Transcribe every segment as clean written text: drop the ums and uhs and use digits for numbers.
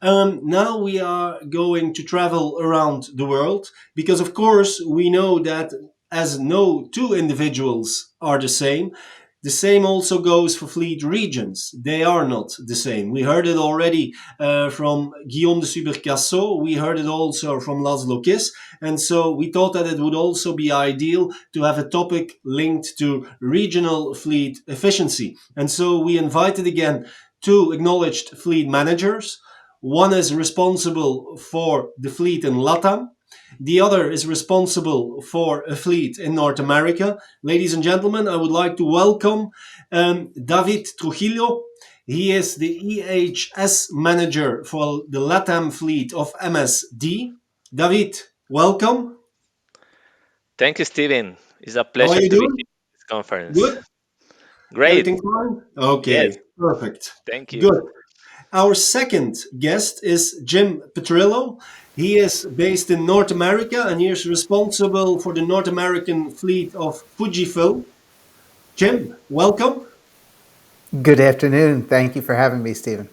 Now we are going to travel around the world because, of course, we know that as no two individuals are the same also goes for fleet regions. They are not the same. We heard it already from Guillaume de Subercasso. We heard it also from Laszlo Kiss. And so we thought that it would also be ideal to have a topic linked to regional fleet efficiency. And so we invited again two acknowledged fleet managers. One is responsible for the fleet in LatAm. The other is responsible for a fleet in North America. Ladies and gentlemen, I would like to welcome David Trujillo. He is the EHS manager for the LatAm fleet of MSD. David, welcome. Thank you, Steven. It's a How are pleasure you to be doing? here at this conference. Good? Great. Everything fine? Yes. Okay, perfect. Thank you. Good. Our second guest is Jim Petrillo. He is based in North America and he is responsible for the North American fleet of FUJIFILM. Jim, welcome. Good afternoon. Thank you for having me, Stephen.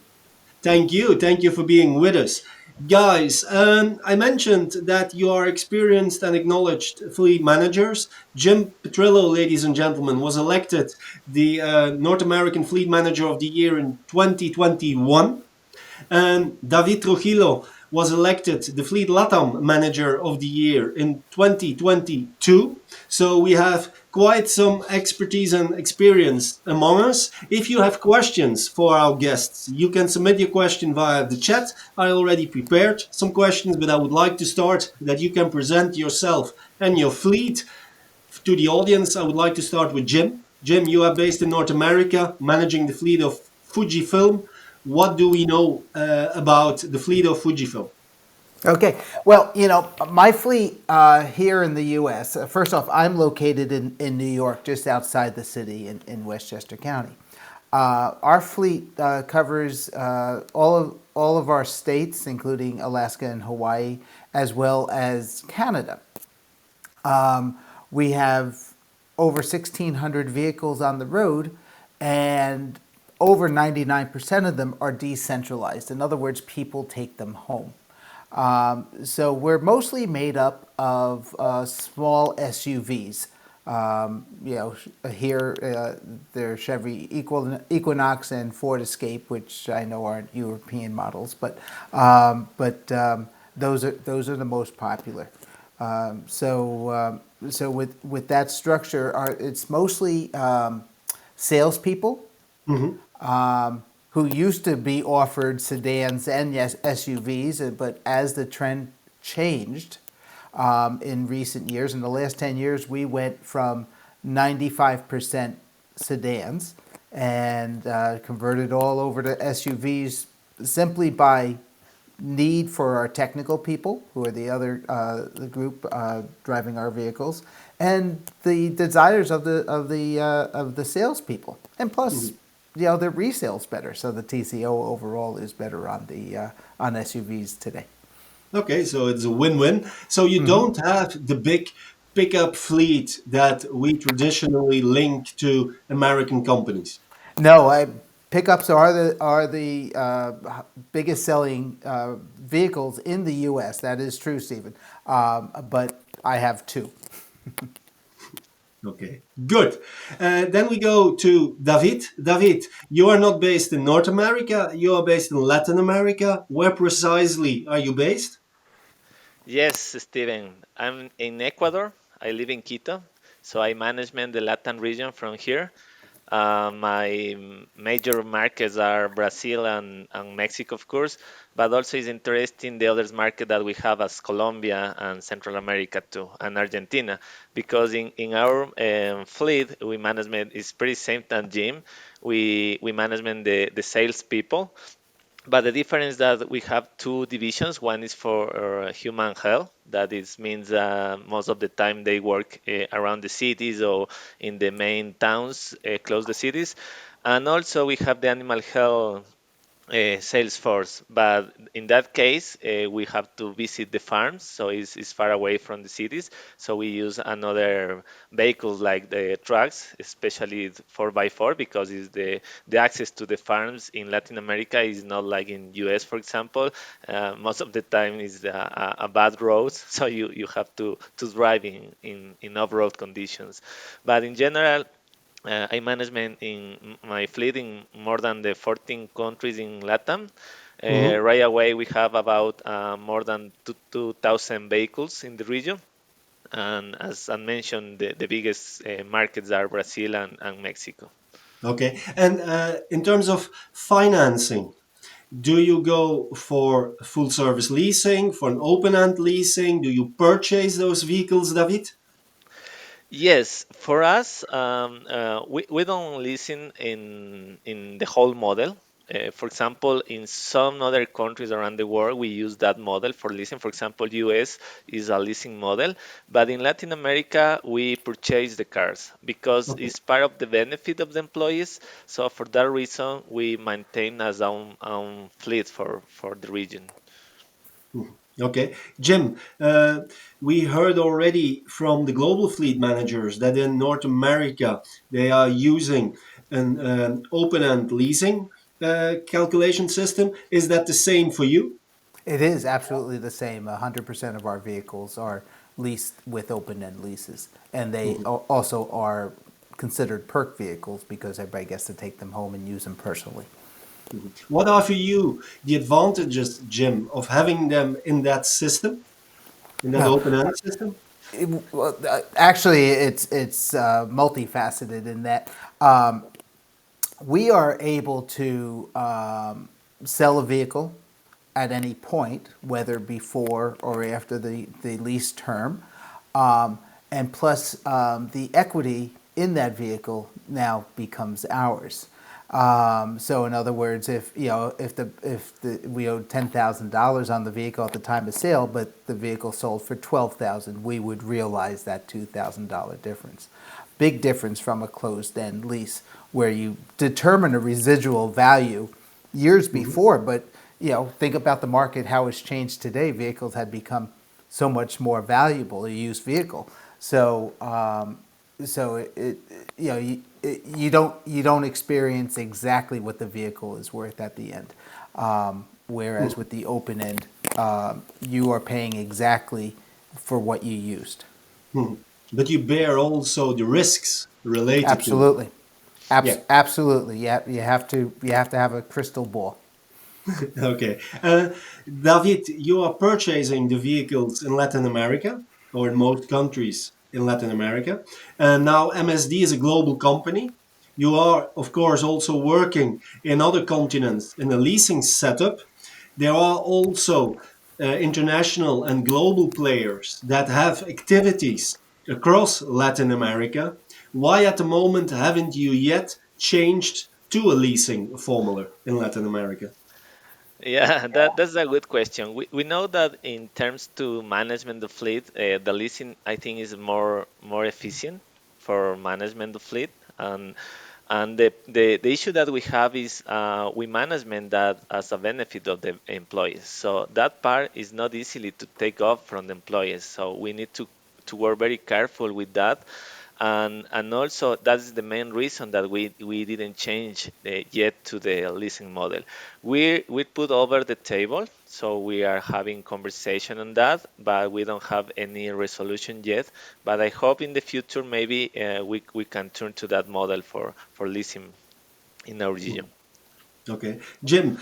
Thank you. Thank you for being with us. Guys, I mentioned that you are experienced and acknowledged fleet managers. Jim Petrillo, ladies and gentlemen, was elected the North American Fleet Manager of the Year in 2021. And David Trujillo was elected the Fleet LATAM Manager of the Year in 2022. So we have quite some expertise and experience among us. If you have questions for our guests, you can submit your question via the chat. I already prepared some questions, but I would like to start that you can present yourself and your fleet to the audience. I would like to start with Jim. Jim, you are based in North America, managing the fleet of Fujifilm. What do we know about the fleet of Fujifilm? Okay. Well, my fleet here in the U.S., first off, I'm located in New York, just outside the city in Westchester County. Our fleet covers all of our states, including Alaska and Hawaii, as well as Canada. We have over 1,600 vehicles on the road, and over 99% of them are decentralized. In other words, people take them home. So we're mostly made up of small SUVs. Here they're Chevy Equinox and Ford Escape, which I know aren't European models, but those are the most popular. So with that structure, it's mostly salespeople Mhm. who used to be offered sedans and yes, SUVs, but as the trend changed in recent years, in the last 10 years, we went from 95% sedans and converted all over to SUVs simply by need for our technical people, who are the group driving our vehicles, and the desires of the salespeople, and plus, Mhm. the resale's better, so the TCO overall is better on SUVs today. Okay, so it's a win-win. So you don't have the big pickup fleet that we traditionally link to American companies. No, pickups are the biggest selling vehicles in the U.S. That is true, Stephen. But I have two. Okay, good. Then we go to David. David, you are not based in North America, you are based in Latin America. Where precisely are you based? Yes, Steven. I'm in Ecuador. I live in Quito. So I manage the Latin region from here. My major markets are Brazil and Mexico, of course, but also is interesting the other market that we have as Colombia and Central America too, and Argentina, because in our fleet, we management is pretty same than Jim. We management the sales people, but the difference that we have two divisions. One is for human health. That is means most of the time they work around the cities or in the main towns, close the cities. And also we have the animal health sales force. But in that case, we have to visit the farms, so it's far away from the cities. So we use another vehicles like the trucks, especially 4x4, because it's the access to the farms in Latin America is not like in US, for example. Most of the time is a bad roads, so you have to drive in off-road conditions. But in general, I manage in my fleet in more than the 14 countries in LatAm. Mhm. Right away, we have about more than 2,000 vehicles in the region. And as I mentioned, the biggest markets are Brazil and Mexico. Okay. And in terms of financing, do you go for full service leasing, for an open end leasing? Do you purchase those vehicles, David? Yes, for us, we don't listen in the whole model. For example, in some other countries around the world, we use that model for leasing. For example, US is a leasing model, but in Latin America, we purchase the cars because Okay. it's part of the benefit of the employees. So for that reason, we maintain as own fleet for the region. Mhm. Okay. Jim, we heard already from the global fleet managers that in North America they are using an open end leasing calculation system. Is that the same for you? It is absolutely the same. 100% of our vehicles are leased with open-end leases, and they Mhm. also are considered perk vehicles because everybody gets to take them home and use them personally. Mhm. What are for you the advantages, Jim, of having them in that system, in that Well, open end system? actually, it's multifaceted in that we are able to sell a vehicle at any point, whether before or after the lease term. And plus, the equity in that vehicle now becomes ours. So, in other words, if if we owed $10,000 on the vehicle at the time of sale, but the vehicle sold for 12,000, we would realize that $2,000 difference. Big difference from a closed-end lease where you determine a residual value years Mhm. before, but think about the market, how it's changed today. Vehicles had become so much more valuable, a used vehicle. So, you don't experience exactly what the vehicle is worth at the end. Whereas with the open end, you are paying exactly for what you used. Mhm. But you bear also the risks related to it. Absolutely, Yeah. absolutely. You have to have a crystal ball. Okay. David, you are purchasing the vehicles in Latin America or in most countries in Latin America. And now MSD is a global company. You are, of course, also working in other continents in a leasing setup. There are also international and global players that have activities across Latin America. Why, at the moment, haven't you yet changed to a leasing formula in Latin America? Yeah, that's a good question. We know that in terms to management of fleet, the leasing I think is more efficient for management of fleet, and the issue that we have is we management that as a benefit of the employees. So that part is not easily to take off from the employees. So we need to work very careful with that, and also that's the main reason that we didn't change yet to the leasing model. We put over the table, so we are having conversation on that, but we don't have any resolution yet. But I hope in the future maybe we can turn to that model for leasing in our region. Okay. Jim,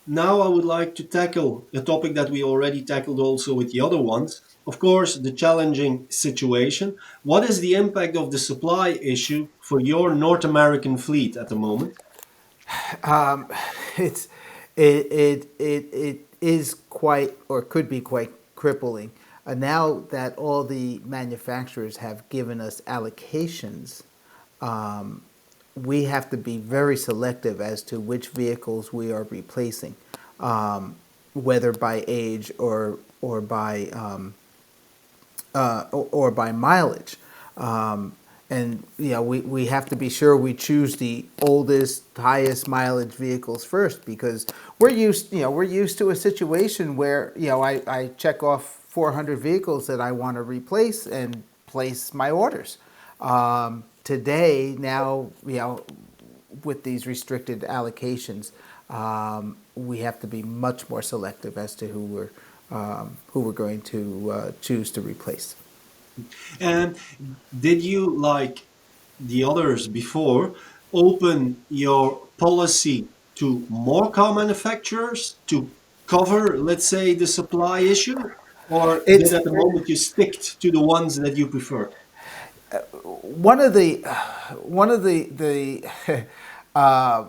now I would like to tackle a topic that we already tackled also with the other ones. Of course, the challenging situation. What is the impact of the supply issue for your North American fleet at the moment? It's it is quite or could be quite crippling. Now that all the manufacturers have given us allocations, we have to be very selective as to which vehicles we are replacing, whether by age or by mileage. and we have to be sure we choose the oldest, highest mileage vehicles first, because we're used to a situation where I check off 400 vehicles that I want to replace and place my orders. Today, now, with these restricted allocations, we have to be much more selective as to who we're going to choose to replace. And did you, like the others before, open your policy to more car manufacturers to cover, let's say, the supply issue? Or did It's at the moment you stick to the ones that you prefer? one of the uh,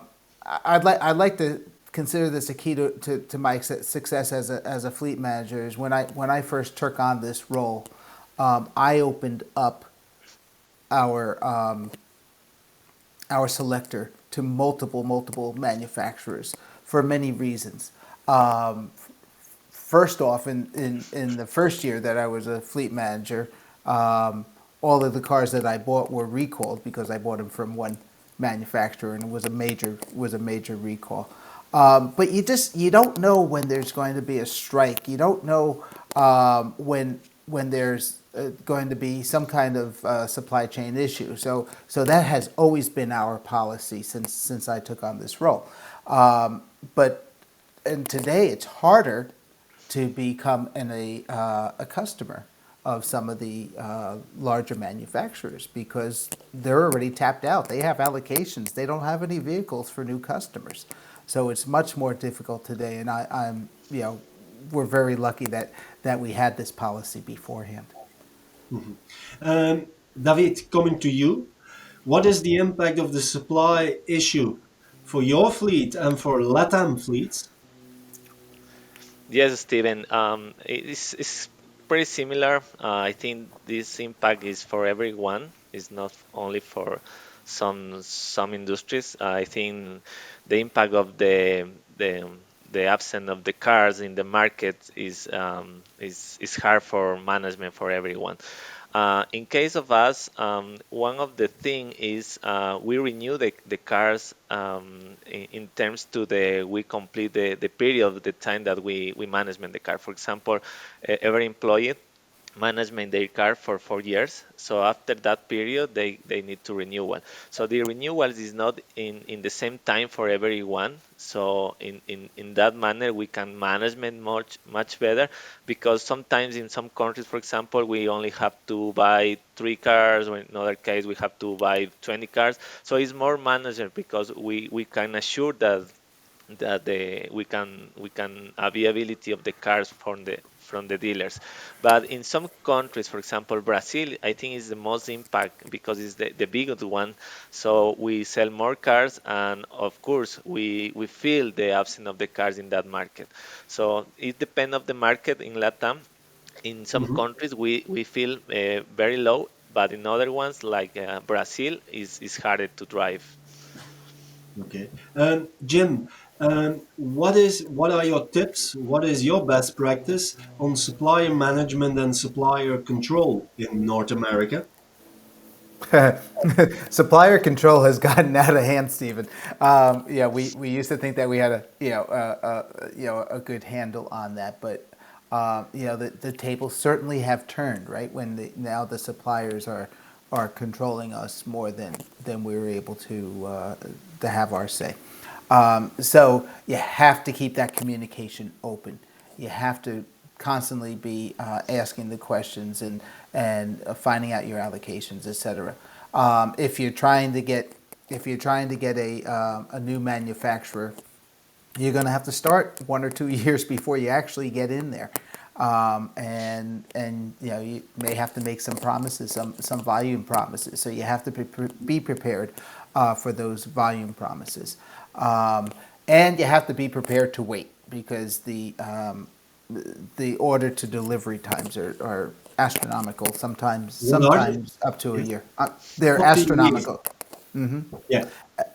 I'd like to consider this a key to my success as a fleet manager is when I first took on this role. I opened up our our selector to multiple manufacturers for many reasons. Um, First off, in the first year that I was a fleet manager, all of the cars that I bought were recalled because I bought them from one manufacturer, and it was a major recall. But you don't know when there's going to be a strike. You don't know when there's going to be some kind of supply chain issue. So that has always been our policy since I took on this role. But and today it's harder to become a customer of some of the larger manufacturers because they're already tapped out. They have allocations. They don't have any vehicles for new customers. So it's much more difficult today. And I'm we're very lucky that we had this policy beforehand. Um, David, coming to you, what is the impact of the supply issue for your fleet and for LatAm fleets? Yes, Steven. It's pretty similar. I think this impact is for everyone. It's not only for some industries. I think the impact of the absence of the cars in the market is hard for management for everyone. In case of us, one of the thing is we renew the cars in terms to the we complete the period, the time that we management the car. For example, every employee management their car for 4 years. So after that period, they need to renew one. So the renewals is not in the same time for everyone. So in that manner, we can management much better because sometimes in some countries, for example, we only have to buy 3 cars, or in another case, we have to buy 20 cars. So it's more manageable because we can assure that we can availability of the cars from the dealers. But in some countries, for example Brazil, I think is the most impact because it's the biggest one. So we sell more cars, and of course we feel the absence of the cars in that market. So it depends of the market in LatAm. In some Mhm. countries we feel very low, but in other ones like Brazil is harder to drive. Okay. Jim, what are your tips? What is your best practice on supplier management and supplier control in North America? Supplier control has gotten out of hand, Stephen. Yeah, we used to think that we had a good handle on that, but the tables certainly have turned, right? Now the suppliers are controlling us more than we were able to have our say. So you have to keep that communication open. You have to constantly be asking the questions and finding out your allocations, etc. If you're trying to get a new manufacturer, you're going to have to start 1 or 2 years before you actually get in there. And you may have to make some promises, some volume promises. So you have to be prepared for those volume promises, and you have to be prepared to wait because the order to delivery times are astronomical. What are they? Sometimes up to a Yeah. year. They're Up to a year. astronomical, Yeah.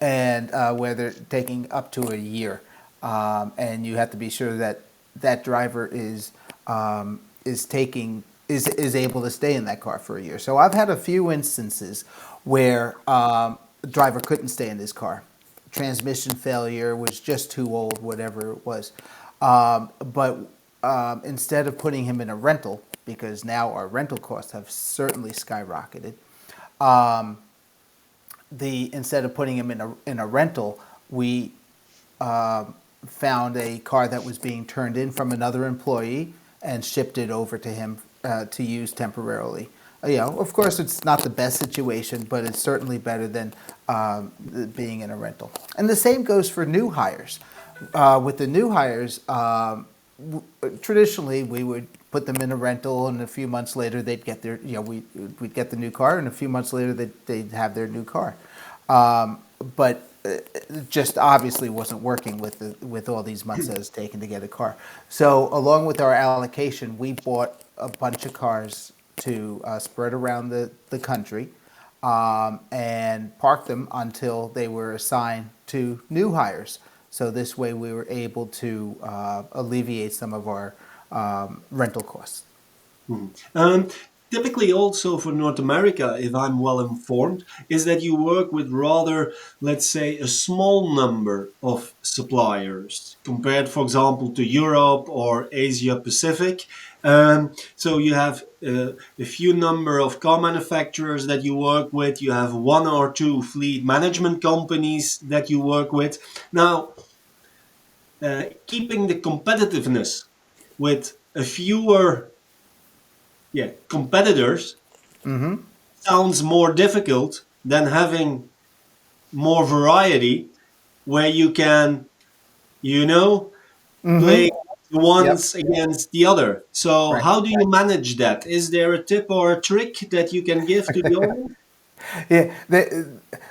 and where they're taking up to a year, and you have to be sure that that driver is able to stay in that car for a year. So I've had a few instances where the driver couldn't stay in his car. Transmission failure was just too old, whatever it was. But instead of putting him in a rental, because now our rental costs have certainly skyrocketed, instead of putting him in a rental, we found a car that was being turned in from another employee and shipped it over to him to use temporarily. Of course, it's not the best situation, but it's certainly better than being in a rental. And the same goes for new hires. With the new hires, traditionally we would put them in a rental, and a few months later they'd get their, we'd get the new car, and a few months later they'd have their new car. But it just obviously wasn't working with all these months that it's taken to get a car. So along with our allocation, we bought a bunch of cars to spread around the country and park them until they were assigned to new hires. So this way we were able to alleviate some of our rental costs. Um, Typically, also for North America, if I'm well informed, is that you work with rather, let's say, a small number of suppliers compared, for example, to Europe or Asia Pacific. So you have a few number of car manufacturers that you work with. You have one or two fleet management companies that you work with. Now, keeping the competitiveness with a fewer competitors sounds more difficult than having more variety where you can, you know, play Yep. once against the other. So Right. how do you manage that? Is there a tip or a trick that you can give to the audience? Yeah.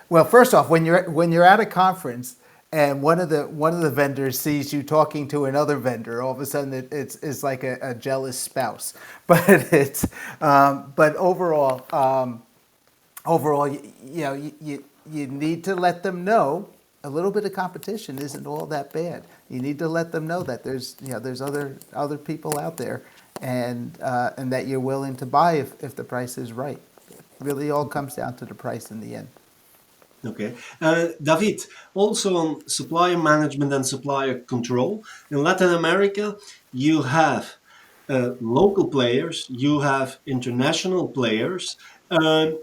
Well, first off, when you're at a conference and one of the vendors sees you talking to another vendor, all of a sudden it's like a jealous spouse. But but overall, you need to let them know a little bit of competition isn't all that bad. You need to let them know that there's other people out there, and that you're willing to buy if the price is right. It really all comes down to the price in the end. Okay. David, also on supplier management and supplier control, in Latin America, you have local players, you have international players.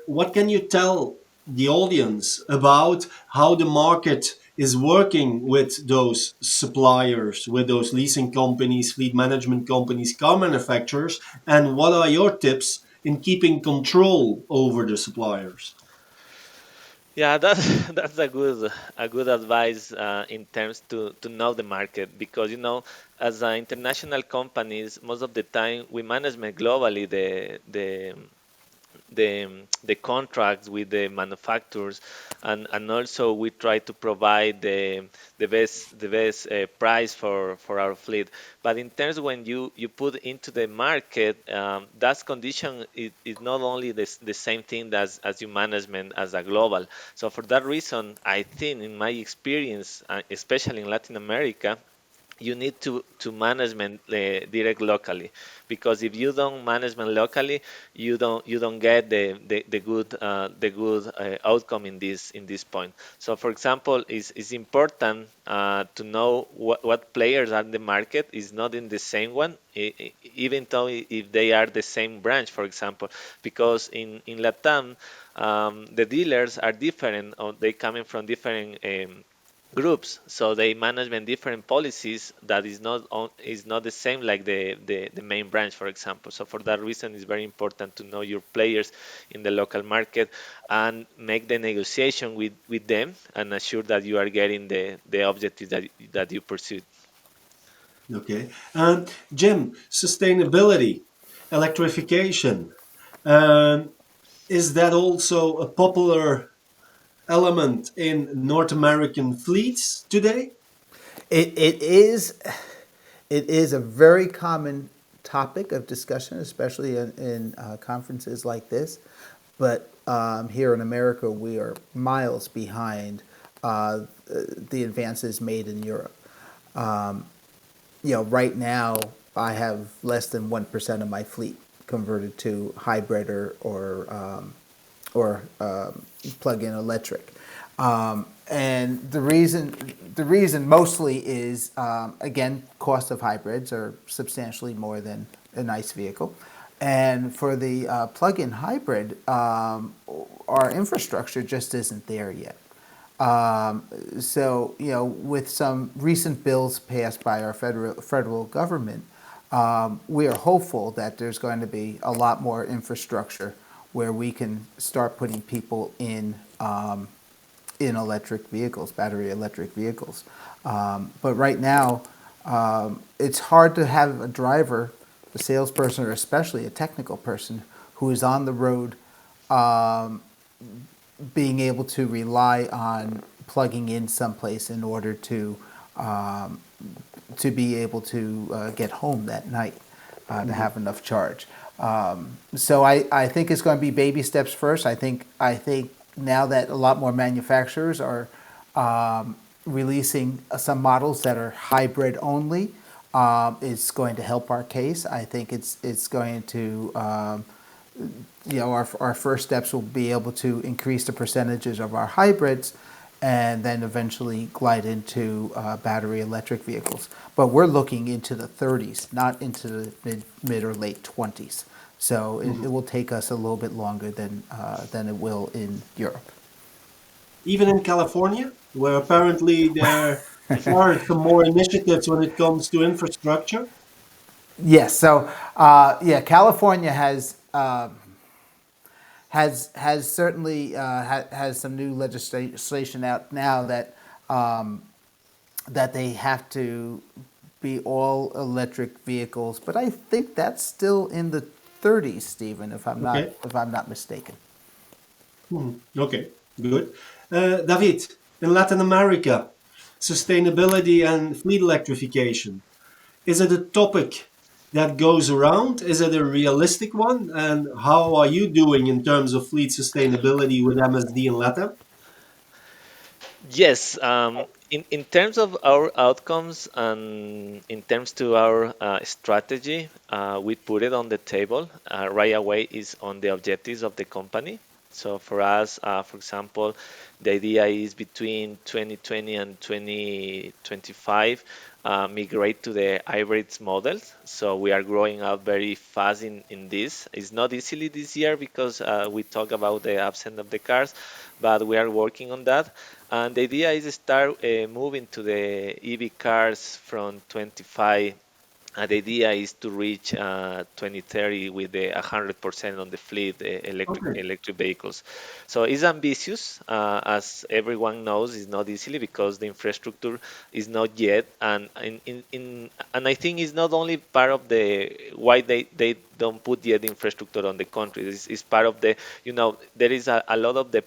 What can you tell the audience about how the market is working with those suppliers, with those leasing companies, fleet management companies, car manufacturers, and what are your tips in keeping control over the suppliers? Yeah, that's that's a good advice in terms to know the market, because as international companies, most of the time we management globally the contracts with the manufacturers, and also we try to provide the best price for our fleet. But in terms when you put into the market, that condition is not only the same thing as you management as a global. So for that reason, I think in my experience, especially in Latin America, you need to management direct locally, because if you don't management locally, you don't get the good outcome in this point. So for example, it's important to know what players are in the market is not in the same one, even though if they are the same branch, for example, because in LatAm, the dealers are different, or they coming from different groups, so they management different policies that is not the same like the main branch, for example. So for that reason, it's very important to know your players in the local market and make the negotiation with them and assure that you are getting the objectives that you pursue. Okay. Jim, sustainability, electrification. Um, is that also a popular element in North American fleets today? It is a very common topic of discussion, especially in conferences like this. But here in America, we are miles behind the advances made in Europe. Right now, I have less than 1% of my fleet converted to hybrid or plug-in electric. And the reason mostly is again, cost of hybrids are substantially more than an ICE vehicle, and for the plug-in hybrid, our infrastructure just isn't there yet. So, with some recent bills passed by our federal government, we are hopeful that there's going to be a lot more infrastructure where we can start putting people in electric vehicles, battery electric vehicles. But right now, it's hard to have a driver, a salesperson, or especially a technical person who is on the road, being able to rely on plugging in someplace in order to be able to get home that night, to have enough charge. So I think it's going to be baby steps first. I think now that a lot more manufacturers are releasing some models that are hybrid only, it's going to help our case. I think it's going to our first steps will be able to increase the percentages of our hybrids, and then eventually glide into battery electric vehicles. But we're looking into the 30s, not into the mid or late 20s. So it will take us a little bit longer than it will in Europe. Even in California, where apparently there are some more initiatives when it comes to infrastructure. Yes. So California has certainly has some new legislation out now that they have to be all electric vehicles, but I think that's still in the 30s, Stephen, Okay. if I'm not mistaken. Okay, good. David, in Latin America, sustainability and fleet electrification, is it a topic that goes around? Is it a realistic one? And how are you doing in terms of fleet sustainability with MSD in LatAm? Yes, in terms of our outcomes and in terms to our strategy, we put it on the table right away is on the objectives of the company. So for us, for example, the idea is between 2020 and 2025, migrate to the hybrids models. So we are growing out very fast in this. It's not easily this year because we talk about the absence of the cars, but we are working on that. And the idea is to start moving to the EV cars from 25. The idea is to reach 2030 with the 100% on the fleet Okay. electric vehicles. So it's ambitious, as everyone knows. It's not easily because the infrastructure is not yet, and and I think it's not only part of the why they don't put yet infrastructure on the country. It's part of the there is a lot of the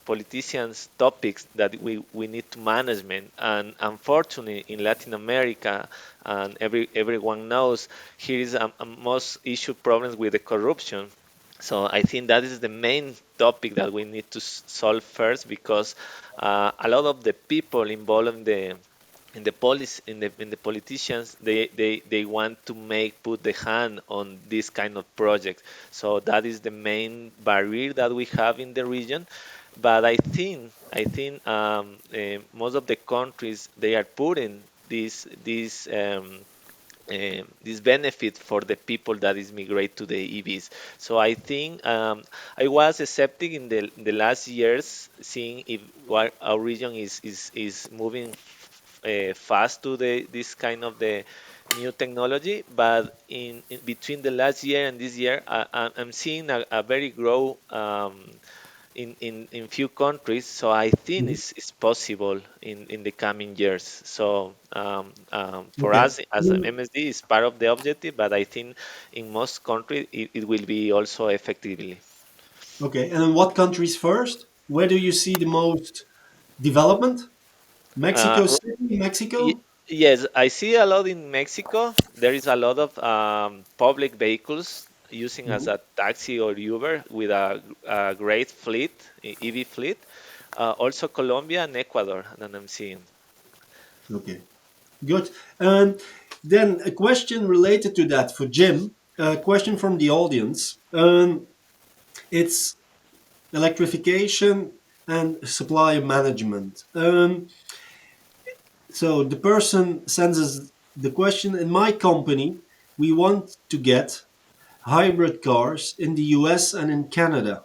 politicians topics that we need to management, and unfortunately in Latin America, and everyone knows here is a most issue problems with the corruption. So I think that is the main topic that we need to solve first, because a lot of the people involved in the policy in the politicians, they want to make put the hand on this kind of project. So that is the main barrier that we have in the region. But I think most of the countries, they are putting this benefit for the people that is migrate to the EVs. So I think I was skeptic in the last years, seeing if what our region is moving fast to the this kind of the new technology. But in between the last year and this year, I'm seeing a very grow. In few countries, so I think Mhm. it's possible in the coming years. So for Okay. us as an MSD is part of the objective, but I think in most countries it will be also effectively. Okay. And in what countries first? Where do you see the most development? Uh, Mexico r- City, y- Mexico? yes, I see a lot in Mexico. There is a lot of public vehicles using as Mhm. a taxi or Uber with a great fleet, EV fleet. Also Colombia and Ecuador that I'm seeing. Okay. Good. Then a question related to that for Jim. A question from the audience. It's electrification, and supply management. So the person sends us the question. In my company, we want to get hybrid cars in the US and in Canada,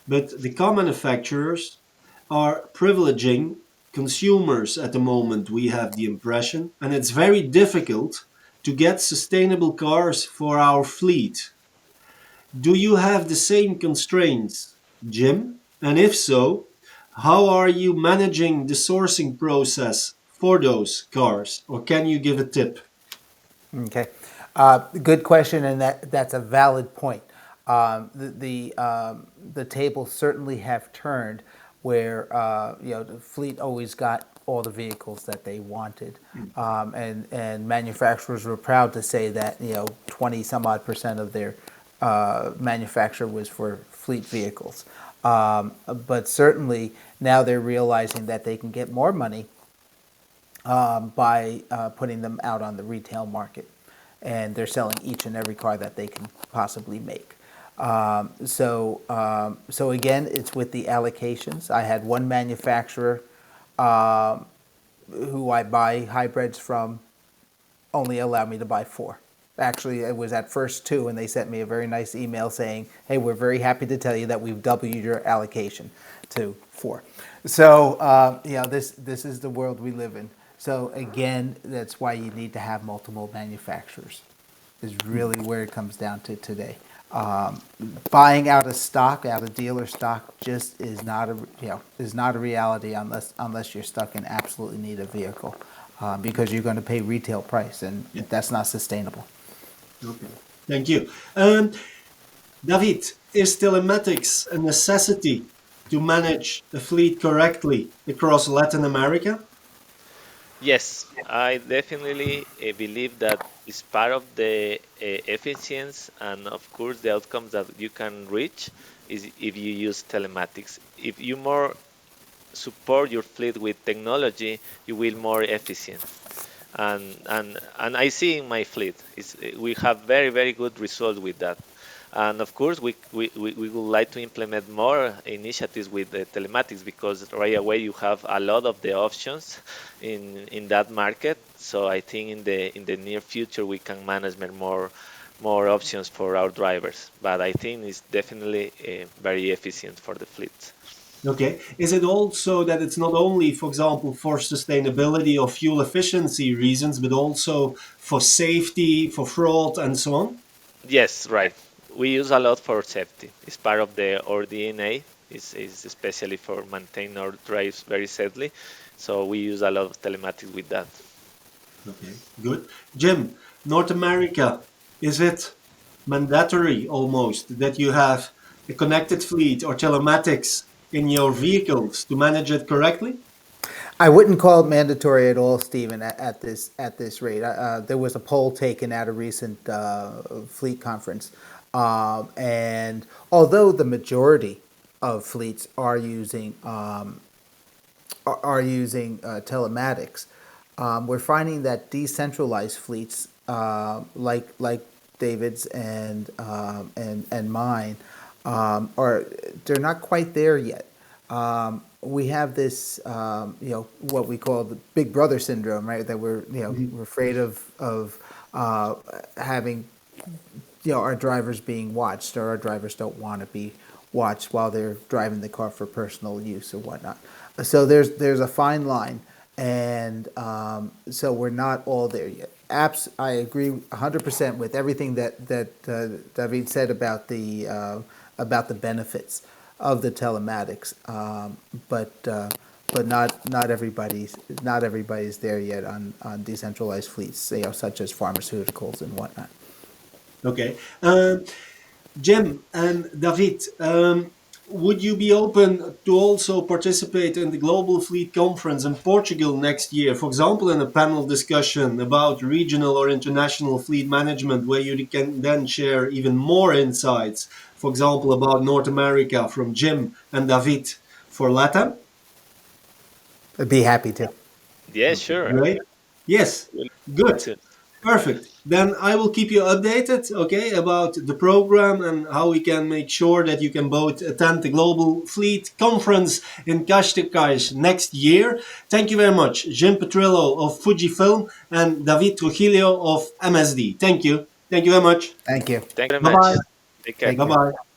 but the car manufacturers are privileging consumers at the moment, we have the impression, and it's very difficult to get sustainable cars for our fleet. Do you have the same constraints, Jim? And if so, how are you managing the sourcing process for those cars? Or can you give a tip? Okay, good question, and that's a valid point. The tables certainly have turned, where the fleet always got all the vehicles that they wanted, and manufacturers were proud to say that 20 some odd percent of their manufacture was for fleet vehicles. But certainly now they're realizing that they can get more money by putting them out on the retail market, and they're selling each and every car that they can possibly make. So again, it's with the allocations. I had one manufacturer who I buy hybrids from only allow me to buy four. Actually, it was at first two, and they sent me a very nice email saying, "Hey, we're very happy to tell you that we've doubled your allocation to four." So, this is the world we live in. So again, that's why you need to have multiple manufacturers. Is really where it comes down to today. Buying out of stock, out of dealer stock, just is not a reality unless you're stuck and absolutely need a vehicle, because you're going to pay retail price, and Yeah. that's not sustainable. Okay. Thank you. David, is telematics a necessity to manage a fleet correctly across Latin America? Yes, I definitely believe that is part of the efficiency and, of course, the outcomes that you can reach is if you use telematics. If you more support your fleet with technology, you will more efficient. And I see in my fleet is we have very good results with that. And of course, we would like to implement more initiatives with the telematics because right away you have a lot of the options in that market. So I think in the near future we can manage more options for our drivers. But I think it's definitely very efficient for the fleet. Okay. Is it also that it's not only, for example, for sustainability or fuel efficiency reasons, but also for safety, for fraud, and so on? Yes, right. We use a lot for safety. It's part of our DNA. Is especially for maintaining our drives very safely. So we use a lot of telematics with that. Okay, good. Jim, North America, is it mandatory almost that you have a connected fleet or telematics in your vehicles to manage it correctly? I wouldn't call it mandatory at all, Stephen. At this rate, there was a poll taken at a recent fleet conference, and although the majority of fleets are using telematics, we're finding that decentralized fleets, like David's and mine, are they're not quite there yet. We have this, what we call the Big Brother syndrome, right? That we're afraid of having our drivers being watched, or our drivers don't want to be watched while they're driving the car for personal use or whatnot. So there's a fine line, and so we're not all there yet. I agree 100% with everything that David said about the benefits of the telematics, but not everybody's there yet on decentralized fleets, such as pharmaceuticals and whatnot. Okay. Jim and David, would you be open to also participate in the Global Fleet Conference in Portugal next year? For example, in a panel discussion about regional or international fleet management, where you can then share even more insights, for example, about North America from Jim and David for LatAm? I'd be happy to. Yeah, Okay, sure. great. Yes, We'll good. to. Perfect. Then I will keep you updated, okay, about the program and how we can make sure that you can both attend the Global Fleet Conference in Cascais next year. Thank you very much, Jim Petrillo of Fujifilm and David Trujillo of MSD. Thank you. Thank you very much. Thank you. Thank you very Bye much. bye. Take care. Take Bye care. bye.